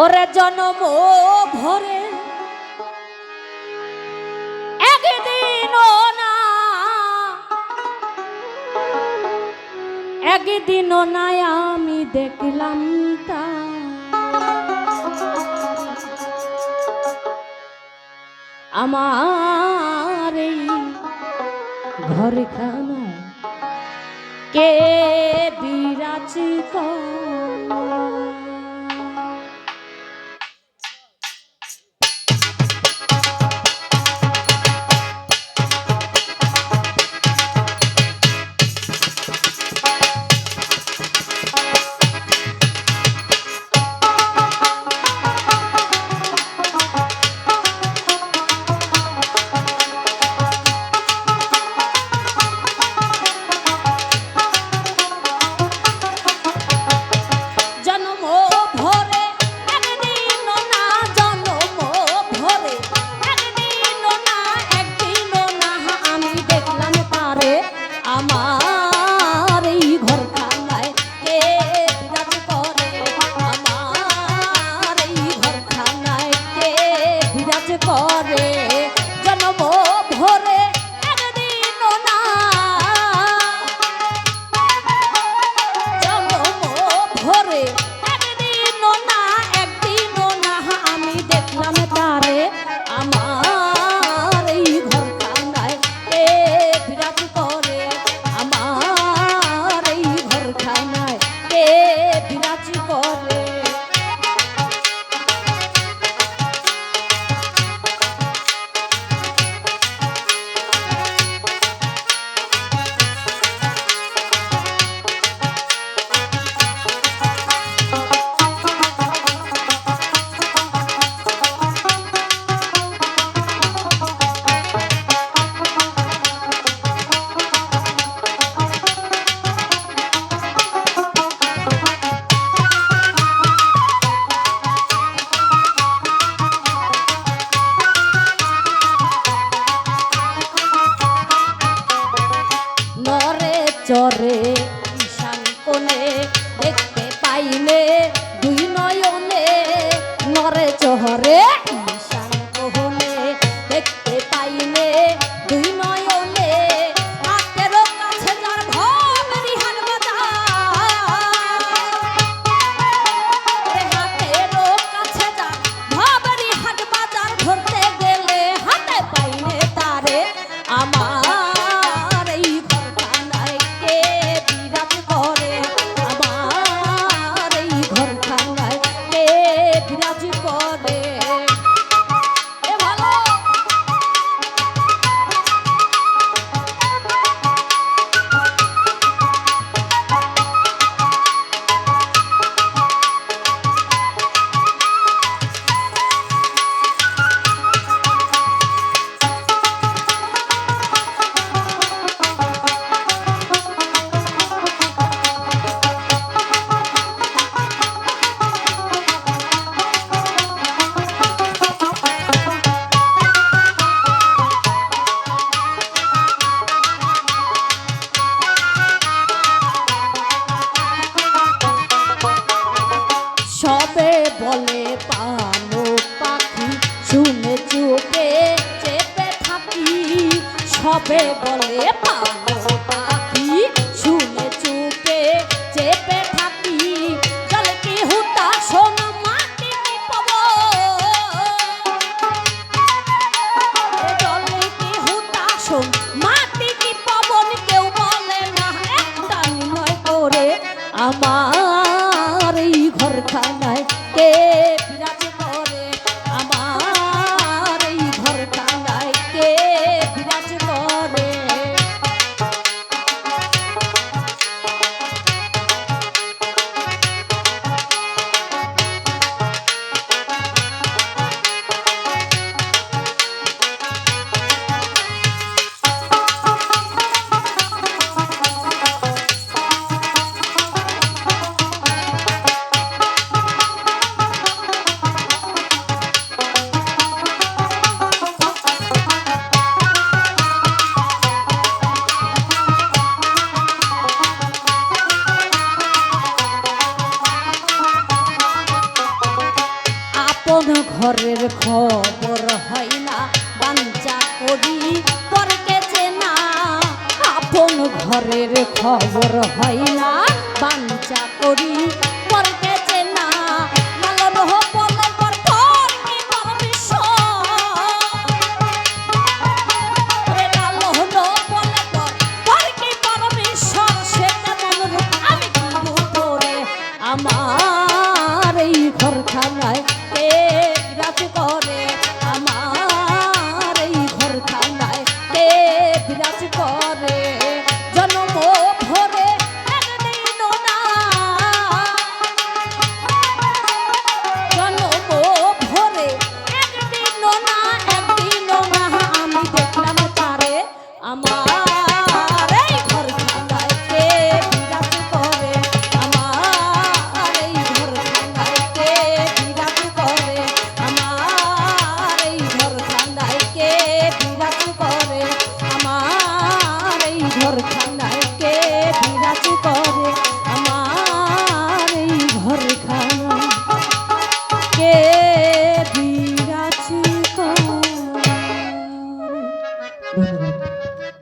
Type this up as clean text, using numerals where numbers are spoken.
ওরে জনম ভরে একদিনও না আমি দেখলাম তা আমার এই ঘরখানা কে বিরাজ করে। চরে ঈশান কোণে দেখতে পাইলে দুই নয়নে নরে চহরে ঈশান কোণে দেখতে পাইলে দুই নয়নে হাতের কাছে যার ভবেরি হাট বাজার হাতের কাছে যার ভবেরি হাট বাজার ধরতে গেলে হাতে পাইলে তারে আমার বলে পানো পাখি শুনে চোখে চেপে থাকি সবে বলে পানো পাখি শুনে চোখে চেপে থাকি জলে কি হুতা শোনা মাটি কি পাব জলে কি হুতা শোন মাটি কি পাবন কেউ বলে না একটা নির্ণয় করে আমার এই ঘরখানায় কে বিরাজ করে আমার এই ঘরখানায় কে বিরাজ করে। ঘরের খবর হয় না বাঞ্চা করি পরকে চেনা আপন ঘরের খবর হয় না বাঞ্চা করি পরকে চেনা লালন বলে পর কি পারমিশন রে লালন বলে পর কি পারমিশন সে কেমন রূপ আমি কি রূপ রে আমার এই ঘরখানায় কে বিরাজ করে আমার এই ঘরখানায় কে বিরাজ করে জন্ম ভরে একদিন না জন্ম ভরে একদিন না আমি দেখলাম তারে আমার এই ঘরখানায় কে বিরাজ করে আমার এই ঘরখানায় কে বিরাজ করে আমার এই ঘরখানায় কে বিরাজ করে আমার এই ঘরখানায়